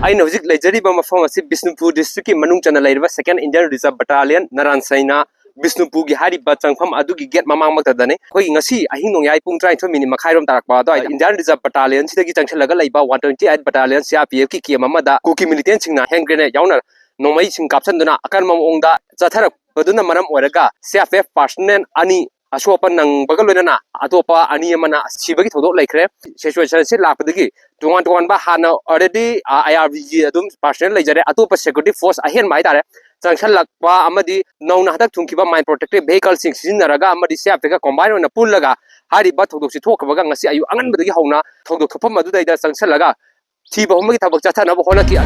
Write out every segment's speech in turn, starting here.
ꯑꯩꯅ ꯍꯧꯖꯤꯛ ꯂꯩꯖꯔꯤꯕ ꯃꯐꯝ ꯑꯁꯤ ꯕꯤꯁꯅꯨꯄꯨꯔ ꯗꯤꯁꯇ꯭ꯔꯤꯛꯀꯤ ꯃꯅꯨꯡ ꯆꯟꯅ ꯂꯩꯔꯤꯕ ꯁꯦꯀꯦꯟ ꯏꯟꯗꯤꯌꯟ ꯔꯤꯖꯔꯚ ꯕꯠꯇꯥꯂꯤꯌꯟ ꯅꯔꯥꯟꯁꯩꯅ ꯕꯤꯁꯅꯨꯄꯨꯔꯒꯤ ꯍꯥꯏꯔꯤꯕ ꯆꯪꯐꯝ ꯑꯗꯨꯒꯤ ꯒꯦꯠ ꯃꯃꯥꯡꯃꯛꯇꯗꯅꯤ ꯑꯩꯈꯣꯏꯒꯤ ꯉꯁꯤ ꯑꯍꯤꯡ ꯅꯣꯡꯌꯥꯏ ꯄꯨꯡ 13 ꯃꯈꯥꯏꯔꯣꯝ ꯇꯥꯔꯛꯄ ꯑꯗꯨꯋꯥꯏꯗ ꯏꯟꯗꯤꯌꯟ ꯔꯤꯖꯔꯚ ꯕꯠꯇꯥꯂꯤꯌꯟꯁꯤꯗꯒꯤ ꯆꯪꯁꯤꯜꯂꯒ ꯂꯩꯕ 128 ꯕꯠꯇꯥꯂꯤꯌꯟ CRPFꯀꯤ ꯀꯦꯝ ꯑꯃꯗ ꯀꯨꯀꯤ ꯃꯤꯂꯤꯇꯦꯟꯁꯤꯡꯅ ꯍꯦꯟ ꯒ꯭ꯔꯦꯅꯦꯗ ꯌꯥꯎꯅ ꯅꯣꯡꯃꯩꯁꯤꯡ ꯀꯥꯞꯁꯤꯟꯗꯨꯅ ꯑꯀꯟꯕ ꯃꯑꯣꯡꯗ ꯆꯠꯊꯔꯛꯄꯗꯨꯅ ꯃꯔꯝ ꯑꯣꯏꯔꯒ CRPF ꯄꯥꯔꯁꯣꯅꯦꯜ ꯑꯅꯤ ꯑꯁꯣꯛꯄ ꯅꯪꯕꯒ ꯂꯣꯏꯅꯅ ꯑꯇꯣꯞꯄ ꯑꯅꯤ ꯑꯃꯅ ꯁꯤꯕꯒꯤ ꯊꯧꯗꯣꯛ ꯂꯩꯈ꯭ꯔꯦ ꯁꯤꯆꯨꯋꯦꯁꯟꯁꯤ ꯂꯥꯛꯄꯗꯒꯤ ꯇꯣꯉꯥꯟꯕ ꯍꯥꯟꯅ ꯑꯣꯜꯔꯦꯗꯤ IRBꯒꯤ ꯑꯗꯨꯝ ꯄꯥꯔꯁꯣꯅꯦꯜ ꯂꯩꯖꯔꯦ ꯑꯇꯣꯞꯄ ꯁꯦꯀ꯭ꯌꯨꯔꯤꯇꯤ ꯐꯣꯔꯁ ꯑꯍꯦꯟꯕ ꯍꯥꯏꯇꯥꯔꯦ ꯆꯪꯁꯜꯂꯛꯄ ꯑꯃꯗꯤ ꯅꯧꯅ ꯍꯟꯗꯛ ꯊꯨꯡꯈꯤꯕ ꯃꯥꯏꯟ ꯄ꯭ꯔꯣꯇꯦꯛꯇꯤꯚ ꯚꯦꯍꯤꯀꯜꯁꯤꯡ ꯁꯤꯖꯤꯟꯅꯔꯒ ꯑꯃꯗꯤ CRPFꯀ ꯀꯣꯝꯕꯥꯏꯟ ꯑꯣꯏꯅ ꯄꯨꯜꯂꯒ ꯍꯥꯏꯔꯤꯕ ꯊꯧꯗꯣꯛꯁꯤ ꯊꯣꯛꯈ꯭ꯔꯕꯒ ꯉꯁꯤ ꯑꯌꯨꯛ ꯑꯉꯟꯕꯗꯒꯤ ꯍꯧꯅ ꯊꯧꯗꯣꯛ ꯊꯣꯛꯐꯝ ꯑꯗꯨꯗꯩꯗ ꯆꯪꯁꯜꯂꯒ ꯊꯤꯕ ꯍꯨꯝꯕꯒꯤ ꯊꯕꯛ ꯆꯠꯊꯅꯕ ꯍꯣꯠꯅꯈꯤ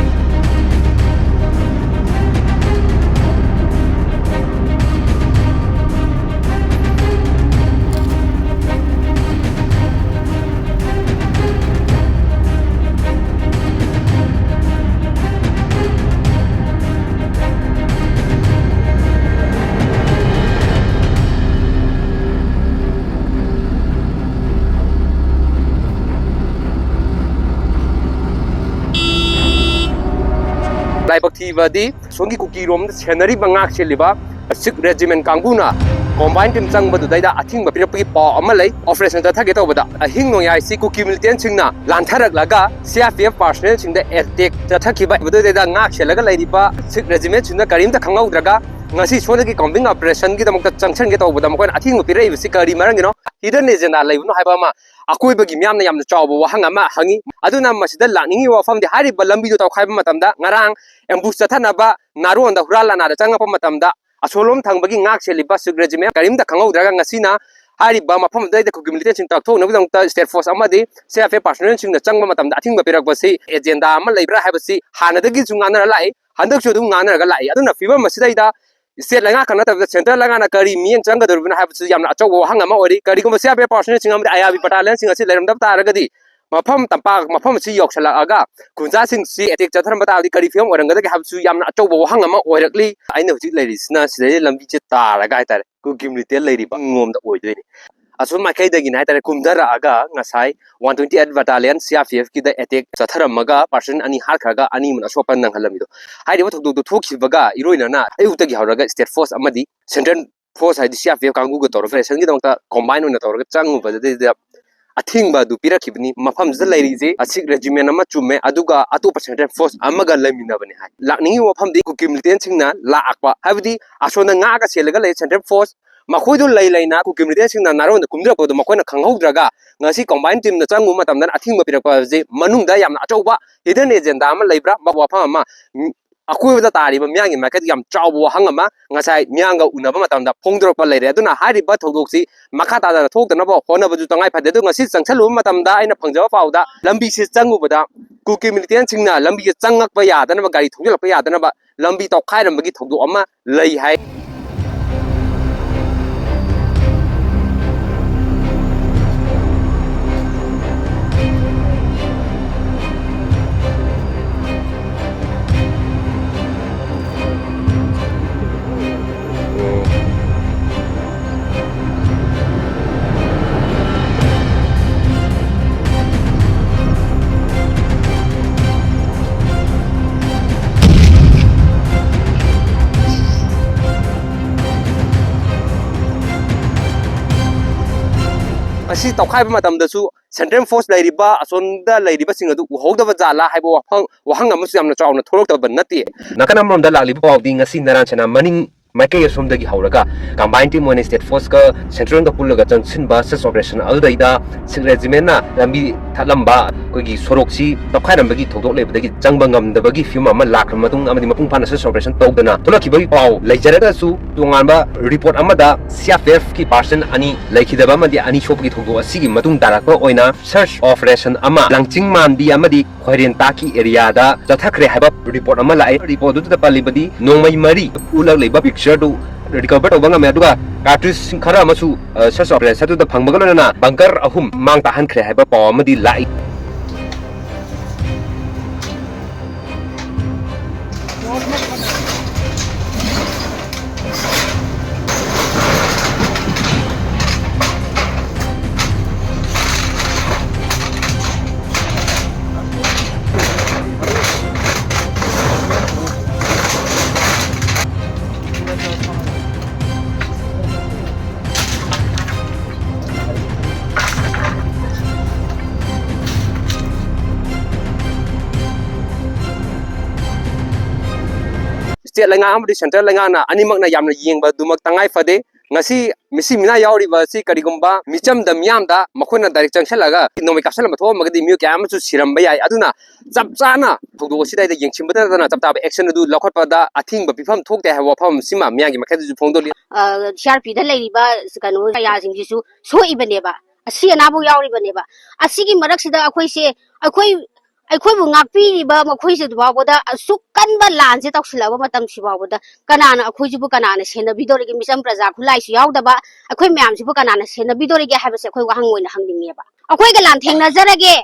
लाइबक थीबदी सोंगी कुकी रोम सेनरी बंगाक सेलिबा सिक रेजिमेंट कांगुना कॉम्बाइन टीम चंगबदुदैदा अथिंग बपिरपगी पाव अमा लै ऑपरेशन तथगे तौबदा अहिंग नोयाई सि कुकी मिलिटेंट सिंगना लांथरगलगा CRPF पर्सनल सिंगदा अटैक तथखिबा बदुदैदा ngaक सेलगा लैरिबा सिक रेजिमेंट सिंगना करीमता खंगौद्रगा ngasi सोदगी कॉम्बिंग ऑपरेशन की दमक चंगछनगे तौबदा मकोन अथिंग बपिरैबसि करी मरंगिनो हिडन एजेंडा लैबनो हाइबामा अकोइबगी म्यामना यामना चावबो वहंग अमा हंगी अदुना मसिदा लानिंगी वफमदि हारिबा लंबिदो तौखाइबा मतमदा ngarang एम्बुस चथनबा नारोंदा हुरालानादा चंगपा मतमदा असोलोम थंगबगी ngaक सेलिबा सिक रेजिमेंट करीमता खंगौद्रगा ngasina हारिबा मफमदैदा कुकी मिलिटेंट सिंग ताकथोनबदंता स्टेट फोर्स अमदि CRPF पर्सनल सिंगना चंगबा मतमदा अथिंग बपिरकबसि एजेंडा अमा लैब्रा हाइबसि हानदगी जुंगानरा लाई हंदकसु दुम nganaraga lai aduna फिबम मसिदैदा स्टेट लंगा खनतबदा सेंट्रल लंगाना करी मियंग चंगदरुबना हाइबसि यामना अचौबो वहंग अमा ओरि करिगुम CRPF पर्सनल सिंग अमदि IRB बटालियन सिंग असि लैरमदब तारगदि मफम तंपा मफम सि योक्सलागा खुंजा सिंग सि अटैक चथरम बतादि करी फियम ओरंगदगे हाबसु यामना अचौबो वहंग अमा ओइरकली आइना हुजि लैरिसना सिदै लंबि चे तारगा हाइतारे कुकी मिलिटेल लैरिबा ngomda ओइदोइनि असुम माइखैदगी हाइतारे कुमदरागा ngasai 128 battalion CRPF की द अटैक चथरमगा पर्सन अनि हारखगा अनि मन असोपन नंगलमिदो हाइरिबो थोदो थोखिबगा इरोइनना अयुतगी हौरगा स्टेट फोर्स अमदि सेंट्रल फोर्स हाइदि CRPF कांगुगो तौरफरेशन की दंता कॉम्बाइन ओइना तौरगा चंगुबदे अथिंगबा दु पिरखिबनी मफमजदा लैरिजे असिक रेजिमेंट अमा चुमे अदुगा अतोपा सेंट्रल फोर्स अमगा लैमिनबनी हाइ लाकनिंगी वफमदि कुकी मिलिटेंट सिंगना लाआकपा हाइबदि असोना ngaga सेलगा लै सेंट्रल फोर्स मखोइदो लै लैना कुकी मिलिटेंट सिंगना नारोंदा कुमद्रपदो मखोइना खंगौद्रगा ngasi कॉम्बाइन टीम ना चंगु मतमदन अथिंगबा पिरकपाजे मनुंगदा यामना अचौबा हिडन एजेंडा अमा लैब्रा मबवाफम अमा अकोइबदा तारिबा म्यांगी मार्केट याम चावबो वहंग अमा ngasai म्यांगा उनबा मतमदा फोंगद्रपा लैरे अदुना हारिबा थौदोक्सि मखा तादा थोक्तनबा होनबजु तंगाइ फदे दु ngasi चंगछलु मतमदा आइना फंगजबा पाउदा लंबी से चंगुबदा कुकी मिलिटेंट सिंगना लंबी से चंगकपा यादनबा गाड़ी थौजलपा यादनबा लंबी तौखाइरमबगी थौदो अमा लै हाइ असी तौखाइबा मतमदसु सेंट्रल फोर्स लैरिबा असोंदा लैरिबा सिंग अदु उहोदबा जाला हाइबो वहंग अमसु यामना चावना थोरक्तबा नति नकनमरोंदा लालिबा पाउदी ngasi naranchana maning माइके असोमदगी हौरगा combine team one state force का सेंट्रल का पुलगा जंक्शन सर्च ऑपरेशन अलदैदा सिक रेजिमेंट ना लंबी थलंबा कोगी सोरोक्सी तखैरमबगी थोदोक लेबदगी चंगबंगमदबगी फिल्म अमा लाख मतुंग अमदि मपुंग फाना सर्च ऑपरेशन तौदना थोलखिबगी पाउ लैजरगासु तोंगानबा रिपोर्ट अमदा CRPF की पर्सन अनि लैखिदबा अमदि अनि शोपगी थोदो असिगी मतुंग ताराकबा ओइना सर्च ऑपरेशन अमा लांचिंग मानदी अमदि खोइरेंता की एरिया दा जथखरे हाइबा रिपोर्ट अमा लाइ रिपोर्ट दुदा पालिबदी नोंमै मरी उलग लेबा पिक्चर दु रिकवर तौबा ngame aduga cartridge khara amasu search operation adu da phangbaga lona bunker ahum mang ta hankhre haiba paw amadi lai state lenga amdi central lenga na animak na yamna yengba dumak tangai fade ngasi misi mina yauriba si karigumba micham da myam da makhona direct changshalaga economic capsule ma thom magadi myu kyam chu siram ba yai aduna chap chana thodo sidai da yengchimbada na chap ta action du lokhot da athing ba pifam thokte ha wafam sima myang gi makhadi ju phongdoli CRP da leiriba kanu ya sing ji su so ibane ba asi ana bu yauriba ne ba asi gi marak sida akhoi bu ngakpi ba makhoi se ba boda sukan ba lan se taksila ba matam si ba boda kanana akhoi ji bu kanana sena bidori gi misam praja khulai su yaw da ba akhoi myam ji bu kanana sena bidori gi ha ba se akhoi wa hangoi na hangding ne ba akhoi ga lan thengna jarage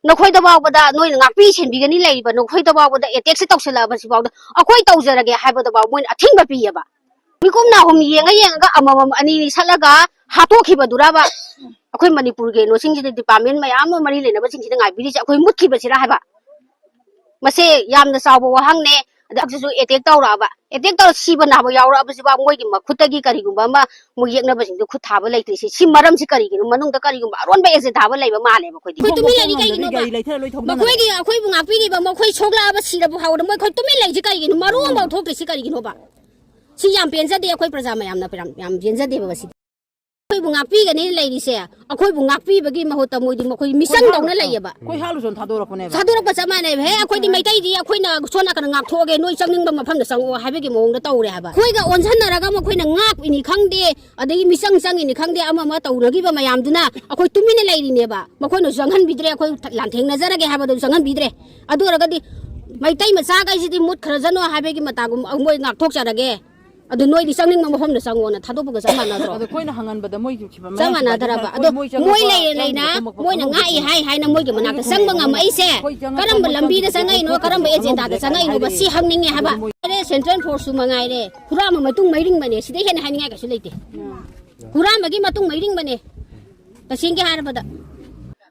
नखोई दबाव बदा नोय ngakpi senbi gani leiba नखोई दबाव बदा attack se taksila ba si ba akhoi tawjarage haiba dबाव मोइन अथिंग बा पिया बा मिकुम ना हम yenga amamam ani ni salaga hato khiba duraba akhoi manipur ge no sing department mayam mari lena ba sing sida ngai biri akhoi mut khiba sira haiba mase yamna sawbo wahang ne adaksu attack tawra ba attack taw siba na ba yawra ba siba moi gi makhutta gi kari gumba ma mo yekna ba sing khut thaba leitri si maram si kari gi manung da kari gumba aron ba ese thaba leiba ma le ba khoi di tumi lei kai gi no ba khoi gi akhoi bu ngakpi gi ba mo khoi chokla ba sira bu hawda mo khoi tumi lei ji kari gi no maru ba thok si kari gi no ba si yam penjade akhoi praja mayam na yam penjade ba si akhoi bu ngakpi ga ni leiri se akhoi bu ngakpi ba gi mahota moi di akhoi mission dong na leiya ba khoi halu son thadorok ne ba thadorok ba chama ne he akhoi di maitai di akhoi na sona kan ngak thoge noi changning ba mafam da sango haibe gi mong da tawre ha ba khoi ga onsan na raga ma khoi na ngak ini khangde adagi misang sang ini khangde ama ma tawragi ba mayam duna akhoi tumine leiri ne ba makhoi no janghan bidre akhoi lantheng na jarage ha ba do janghan bidre adu raga di maitai ma cha ga ji di mut khara jano haibe gi mata gum moi ngak thok jarage adu noi di sangning ma mafam da sango na thado bu ga sama na adu koi na hangan ba da moi ki ba sama na daraba adu moi lei na moi na ngai hai na moi gi manak sang ba ngam ai se karam ba lambi da sangai no karam ba agenda da sangai no ba si hangning ha ba re central force ma ngai re pura ma matung mairing bane sidai hen hai ngai ka su leite pura ma gi matung mairing bane ta sing ge har ba da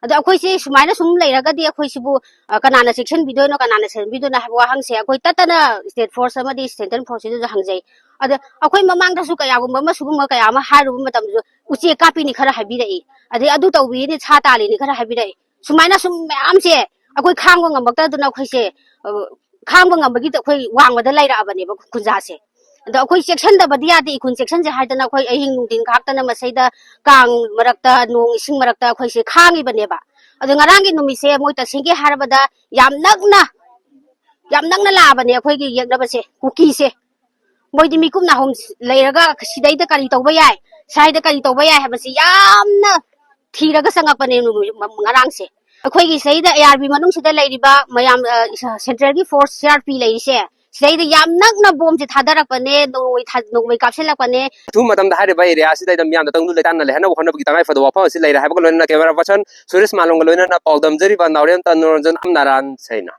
ada akhoi se sumaina sum leiraga di akhoi sibu kanana section bido no kanana section bido na hawa hang se akhoi tatana state force ama di central force du hangjai ada akhoi mamang da su kaya gum ma su ma kaya ma haru matam ju uche kapi ni khara habi dai ade adu tawbi ni cha ta le ni khara habi dai sumaina sum am se akhoi khangwa ngambak ta na akhoi se khangwa ngambagi ta akhoi wangwa da laira abane ba kunja se da akhoi section da badiya di kun section je haidana akhoi ahing nungdin khaktana masaida kang marakta nong ising marakta akhoi se khangi bane ba adu ngarangi numi se moi ta singe harbada yam nakna la bane akhoi gi yekna ba se kuki se moi di mikum na hom leiraga sidai da kari tawba yai sai da kari tawba yai habasi yamna thiraga sangak bane ngarang se akhoi gi sai da ARB manung sida leiriba mayam central gi force CRP leiri se sai da yam nakna bom se thadarak bane noi kapselak bane thu matam da hare bai area sidai da myam da tanglu letan na lehna khona bi tangai fado wafa si leira ha ba loina camera person suresh malong loina na pawdam jari ba naurem tan noranjan amnaran saina